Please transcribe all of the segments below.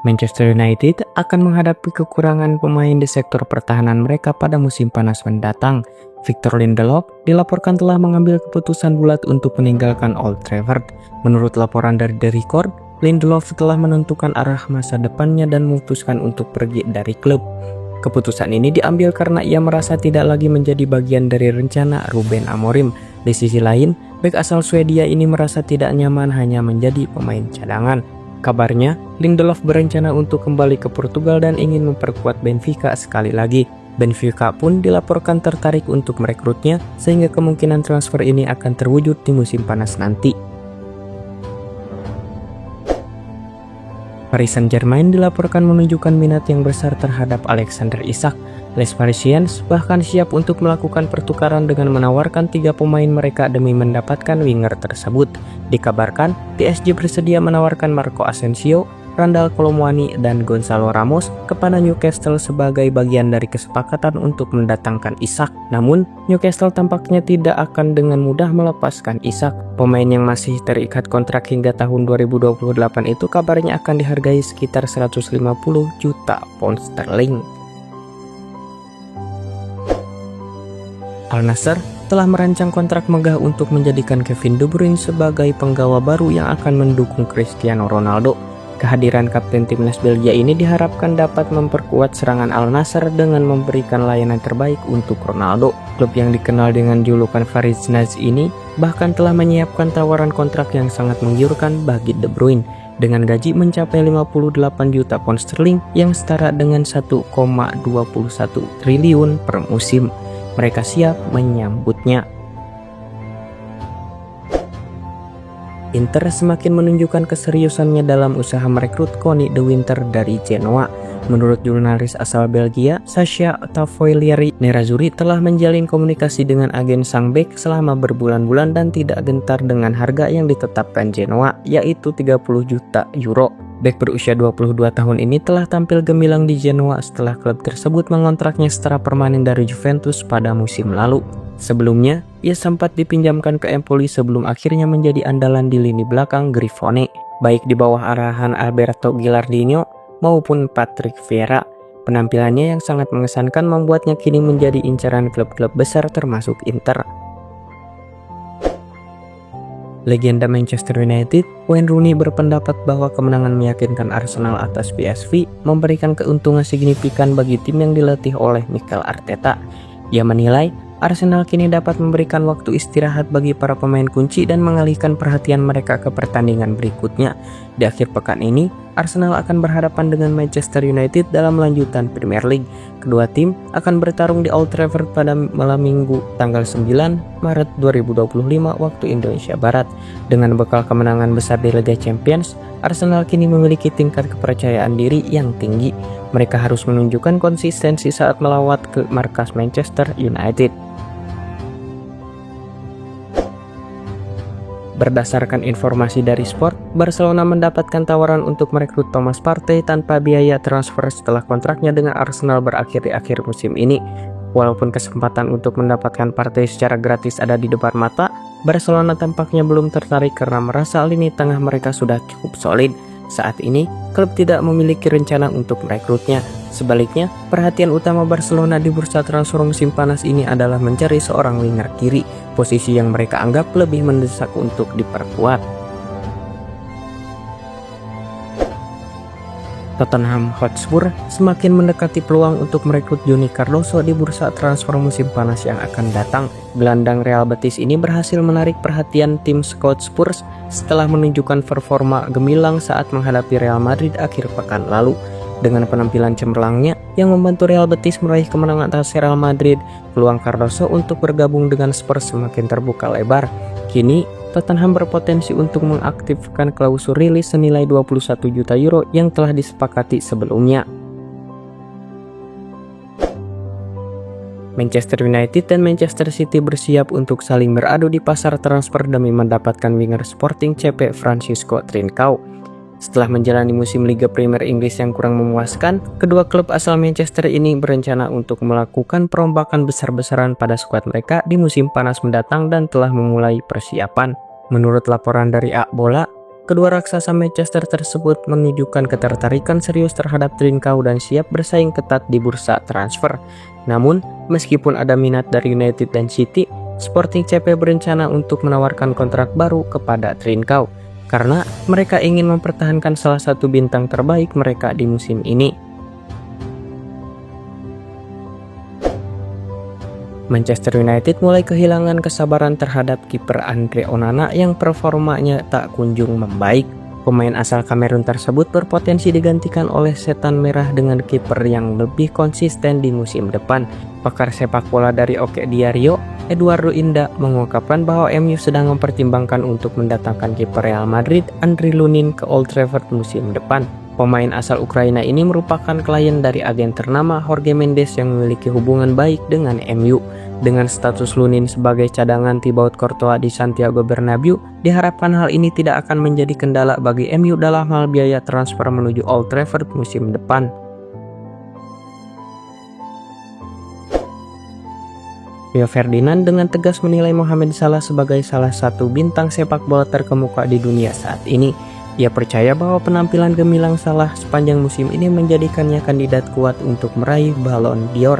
Manchester United akan menghadapi kekurangan pemain di sektor pertahanan mereka pada musim panas mendatang. Victor Lindelof dilaporkan telah mengambil keputusan bulat untuk meninggalkan Old Trafford. Menurut laporan dari The Record, Lindelof telah menentukan arah masa depannya dan memutuskan untuk pergi dari klub. Keputusan ini diambil karena ia merasa tidak lagi menjadi bagian dari rencana Ruben Amorim. Di sisi lain, bek asal Swedia ini merasa tidak nyaman hanya menjadi pemain cadangan. Kabarnya, Lindelof berencana untuk kembali ke Portugal dan ingin memperkuat Benfica sekali lagi. Benfica pun dilaporkan tertarik untuk merekrutnya, sehingga kemungkinan transfer ini akan terwujud di musim panas nanti. Paris Saint-Germain dilaporkan menunjukkan minat yang besar terhadap Alexander Isak. Les Parisiens bahkan siap untuk melakukan pertukaran dengan menawarkan 3 pemain mereka demi mendapatkan winger tersebut. Dikabarkan, PSG bersedia menawarkan Marco Asensio, Randal Colomwani, dan Gonzalo Ramos kepada Newcastle sebagai bagian dari kesepakatan untuk mendatangkan Isak. Namun, Newcastle tampaknya tidak akan dengan mudah melepaskan Isak. Pemain yang masih terikat kontrak hingga tahun 2028 itu kabarnya akan dihargai sekitar 150 juta pound sterling. Al Nassr telah merancang kontrak megah untuk menjadikan Kevin De Bruyne sebagai penggawa baru yang akan mendukung Cristiano Ronaldo. Kehadiran kapten timnas Belgia ini diharapkan dapat memperkuat serangan Al Nassr dengan memberikan layanan terbaik untuk Ronaldo. Klub yang dikenal dengan julukan Farid-Naz ini bahkan telah menyiapkan tawaran kontrak yang sangat menggiurkan bagi De Bruyne dengan gaji mencapai 58 juta pound sterling yang setara dengan 1,21 triliun per musim. Mereka siap menyambutnya. Inter semakin menunjukkan keseriusannya dalam usaha merekrut Conny De Winter dari Genoa. Menurut jurnalis asal Belgia, Sasha Tavoyleri, Nerazzurri telah menjalin komunikasi dengan agen sang bek selama berbulan-bulan dan tidak gentar dengan harga yang ditetapkan Genoa, yaitu 30 juta euro. Bek berusia 22 tahun ini telah tampil gemilang di Genoa setelah klub tersebut mengontraknya secara permanen dari Juventus pada musim lalu. Sebelumnya, ia sempat dipinjamkan ke Empoli sebelum akhirnya menjadi andalan di lini belakang Grifone, baik di bawah arahan Alberto Gilardino maupun Patrick Vieira. Penampilannya yang sangat mengesankan membuatnya kini menjadi incaran klub-klub besar termasuk Inter. Legenda Manchester United, Wayne Rooney berpendapat bahwa kemenangan meyakinkan Arsenal atas PSV memberikan keuntungan signifikan bagi tim yang dilatih oleh Mikel Arteta. Ia menilai Arsenal kini dapat memberikan waktu istirahat bagi para pemain kunci dan mengalihkan perhatian mereka ke pertandingan berikutnya. Di akhir pekan ini, Arsenal akan berhadapan dengan Manchester United dalam lanjutan Premier League. Kedua tim akan bertarung di Old Trafford pada malam Minggu tanggal 9 Maret 2025 waktu Indonesia Barat. Dengan bekal kemenangan besar di Liga Champions, Arsenal kini memiliki tingkat kepercayaan diri yang tinggi. Mereka harus menunjukkan konsistensi saat melawat ke markas Manchester United. Berdasarkan informasi dari Sport, Barcelona mendapatkan tawaran untuk merekrut Thomas Partey tanpa biaya transfer setelah kontraknya dengan Arsenal berakhir di akhir musim ini. Walaupun kesempatan untuk mendapatkan Partey secara gratis ada di depan mata, Barcelona tampaknya belum tertarik karena merasa lini tengah mereka sudah cukup solid. Saat ini, klub tidak memiliki rencana untuk merekrutnya. Sebaliknya, perhatian utama Barcelona di bursa transfer musim panas ini adalah mencari seorang winger kiri, posisi yang mereka anggap lebih mendesak untuk diperkuat. Tottenham Hotspur semakin mendekati peluang untuk merekrut Johnny Cardoso di bursa transfer musim panas yang akan datang. Gelandang Real Betis ini berhasil menarik perhatian tim scout Spurs setelah menunjukkan performa gemilang saat menghadapi Real Madrid akhir pekan lalu. Dengan penampilan cemerlangnya yang membantu Real Betis meraih kemenangan atas Real Madrid, peluang Cardoso untuk bergabung dengan Spurs semakin terbuka lebar. Kini, Tottenham berpotensi untuk mengaktifkan klausul rilis senilai 21 juta euro yang telah disepakati sebelumnya. Manchester United dan Manchester City bersiap untuk saling beradu di pasar transfer demi mendapatkan winger Sporting CP Francisco Trincao. Setelah menjalani musim Liga Premier Inggris yang kurang memuaskan, kedua klub asal Manchester ini berencana untuk melakukan perombakan besar-besaran pada skuad mereka di musim panas mendatang dan telah memulai persiapan. Menurut laporan dari Bola, kedua raksasa Manchester tersebut menunjukkan ketertarikan serius terhadap Trincao dan siap bersaing ketat di bursa transfer. Namun, meskipun ada minat dari United dan City, Sporting CP berencana untuk menawarkan kontrak baru kepada Trincao karena mereka ingin mempertahankan salah satu bintang terbaik mereka di musim ini. Manchester United mulai kehilangan kesabaran terhadap kiper Andre Onana yang performanya tak kunjung membaik. Pemain asal Kamerun tersebut berpotensi digantikan oleh setan merah dengan kiper yang lebih konsisten di musim depan. Pakar sepak bola dari Oke Diario, Eduardo Inda, mengungkapkan bahwa MU sedang mempertimbangkan untuk mendatangkan kiper Real Madrid, Andriy Lunin, ke Old Trafford musim depan. Pemain asal Ukraina ini merupakan klien dari agen ternama Jorge Mendes yang memiliki hubungan baik dengan MU. Dengan status Lunin sebagai cadangan Thibaut Courtois di Santiago Bernabeu, diharapkan hal ini tidak akan menjadi kendala bagi MU dalam hal biaya transfer menuju Old Trafford musim depan. Rio Ferdinand dengan tegas menilai Mohamed Salah sebagai salah satu bintang sepak bola terkemuka di dunia saat ini. Ia percaya bahwa penampilan gemilang Salah sepanjang musim ini menjadikannya kandidat kuat untuk meraih Ballon d'Or.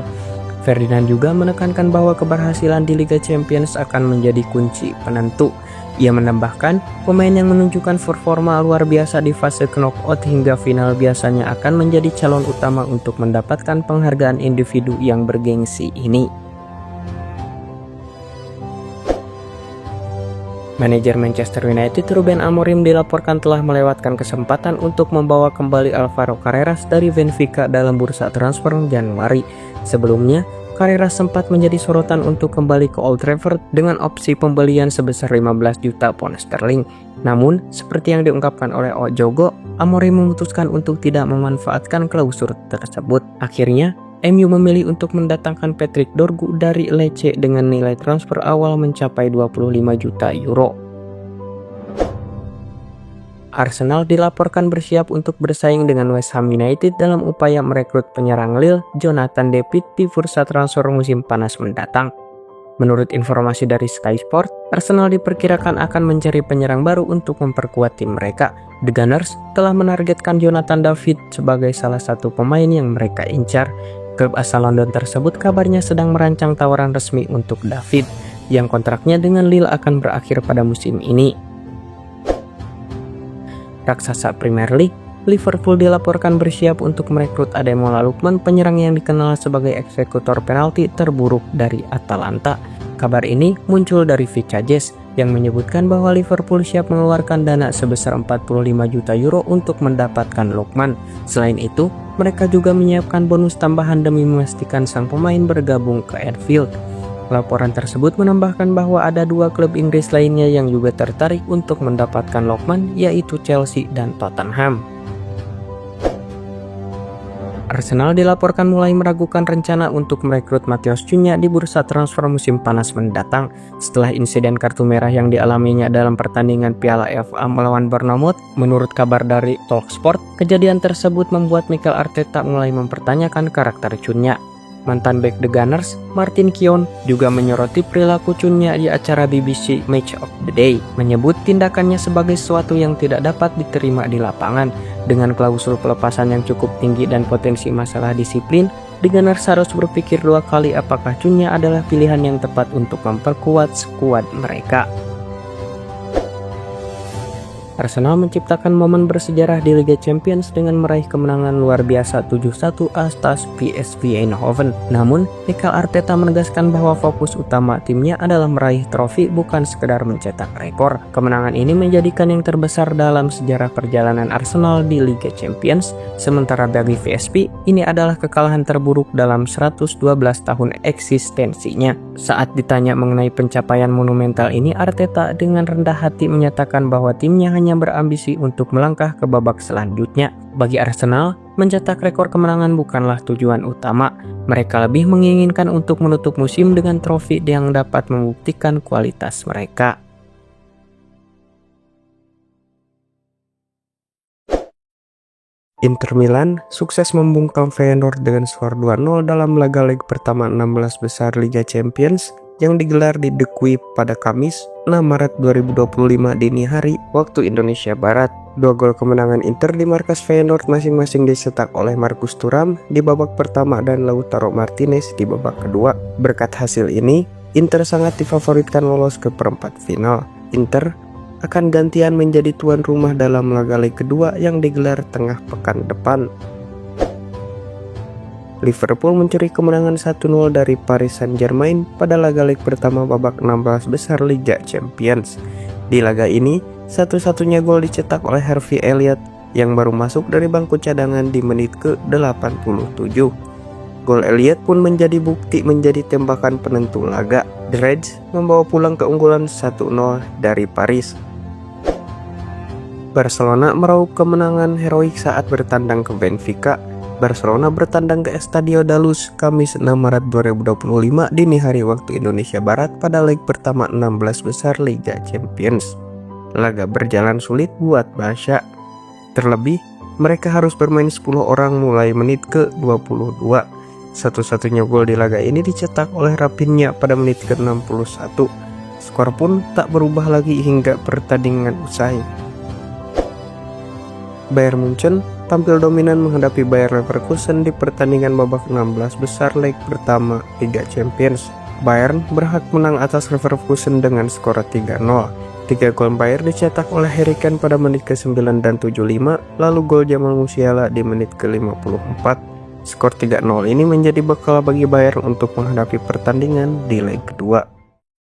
Ferdinand juga menekankan bahwa keberhasilan di Liga Champions akan menjadi kunci penentu. Ia menambahkan, pemain yang menunjukkan performa luar biasa di fase knockout hingga final biasanya akan menjadi calon utama untuk mendapatkan penghargaan individu yang bergengsi ini. Manajer Manchester United Ruben Amorim dilaporkan telah melewatkan kesempatan untuk membawa kembali Alvaro Carreras dari Benfica dalam bursa transfer Januari. Sebelumnya, Carreras sempat menjadi sorotan untuk kembali ke Old Trafford dengan opsi pembelian sebesar 15 juta pound sterling. Namun, seperti yang diungkapkan oleh Ojogo, Amorim memutuskan untuk tidak memanfaatkan klausur tersebut. Akhirnya, MU memilih untuk mendatangkan Patrick Dorgu dari Lecce dengan nilai transfer awal mencapai 25 juta euro. Arsenal dilaporkan bersiap untuk bersaing dengan West Ham United dalam upaya merekrut penyerang Lille Jonathan David di bursa transfer musim panas mendatang. Menurut informasi dari Sky Sport, Arsenal diperkirakan akan mencari penyerang baru untuk memperkuat tim mereka. The Gunners telah menargetkan Jonathan David sebagai salah satu pemain yang mereka incar. Klub asal London tersebut kabarnya sedang merancang tawaran resmi untuk David, yang kontraknya dengan Lille akan berakhir pada musim ini. Raksasa Premier League, Liverpool dilaporkan bersiap untuk merekrut Ademola Lookman, penyerang yang dikenal sebagai eksekutor penalti terburuk dari Atalanta. Kabar ini muncul dari Vicajes yang menyebutkan bahwa Liverpool siap mengeluarkan dana sebesar 45 juta euro untuk mendapatkan Lookman. Selain itu, mereka juga menyiapkan bonus tambahan demi memastikan sang pemain bergabung ke Anfield. Laporan tersebut menambahkan bahwa ada dua klub Inggris lainnya yang juga tertarik untuk mendapatkan Lookman, yaitu Chelsea dan Tottenham. Arsenal dilaporkan mulai meragukan rencana untuk merekrut Matheus Cunha di bursa transfer musim panas mendatang setelah insiden kartu merah yang dialaminya dalam pertandingan Piala FA melawan Bournemouth. Menurut kabar dari Talksport, kejadian tersebut membuat Mikel Arteta mulai mempertanyakan karakter Cunha. Mantan bek The Gunners, Martin Keown, juga menyoroti perilaku Cunha di acara BBC Match of the Day, menyebut tindakannya sebagai sesuatu yang tidak dapat diterima di lapangan. Dengan klausul pelepasan yang cukup tinggi dan potensi masalah disiplin, The Gunners harus berpikir dua kali apakah Cunha adalah pilihan yang tepat untuk memperkuat skuad mereka. Arsenal menciptakan momen bersejarah di Liga Champions dengan meraih kemenangan luar biasa 7-1 atas PSV Eindhoven. Namun, Mikel Arteta menegaskan bahwa fokus utama timnya adalah meraih trofi, bukan sekedar mencetak rekor. Kemenangan ini menjadikan yang terbesar dalam sejarah perjalanan Arsenal di Liga Champions. Sementara bagi PSV, ini adalah kekalahan terburuk dalam 112 tahun eksistensinya. Saat ditanya mengenai pencapaian monumental ini, Arteta dengan rendah hati menyatakan bahwa timnya hanya berambisi untuk melangkah ke babak selanjutnya. Bagi Arsenal, mencetak rekor kemenangan bukanlah tujuan utama. Mereka lebih menginginkan untuk menutup musim dengan trofi yang dapat membuktikan kualitas mereka. Inter Milan sukses membungkam Feyenoord dengan skor 2-0 dalam laga leg pertama 16 besar Liga Champions. yang digelar di The Kuip pada Kamis 6 Maret 2025 dini hari waktu Indonesia Barat. 2 gol kemenangan Inter di markas Feyenoord masing-masing dicetak oleh Marcus Thuram di babak pertama dan Lautaro Martinez di babak kedua. Berkat hasil ini, Inter sangat difavoritkan lolos ke perempat final. Inter akan gantian menjadi tuan rumah dalam laga leg kedua yang digelar tengah pekan depan. Liverpool mencuri kemenangan 1-0 dari Paris Saint-Germain pada laga leg pertama babak 16 besar Liga Champions. Di laga ini, satu-satunya gol dicetak oleh Harvey Elliott yang baru masuk dari bangku cadangan di menit ke-87. Gol Elliott pun menjadi bukti menjadi tembakan penentu laga. The Reds membawa pulang keunggulan 1-0 dari Paris. Barcelona meraup kemenangan heroik saat bertandang ke Benfica. Barcelona bertandang ke Estadio da Luz Kamis 6 Maret 2025 dini hari waktu Indonesia Barat pada leg pertama 16 besar Liga Champions. Laga berjalan sulit buat Barca. Terlebih, mereka harus bermain 10 orang mulai menit ke-22. Satu-satunya gol di laga ini dicetak oleh Rafinha pada menit ke-61. Skor pun tak berubah lagi hingga pertandingan usai. Bayern Munchen tampil dominan menghadapi Bayer Leverkusen di pertandingan babak 16 besar leg pertama Liga Champions. Bayern berhak menang atas Leverkusen dengan skor 3-0. 3 gol Bayern dicetak oleh Harry Kane pada menit ke-9 dan 75, lalu gol Jamal Musiala di menit ke-54. Skor 3-0 ini menjadi bekal bagi Bayern untuk menghadapi pertandingan di leg kedua.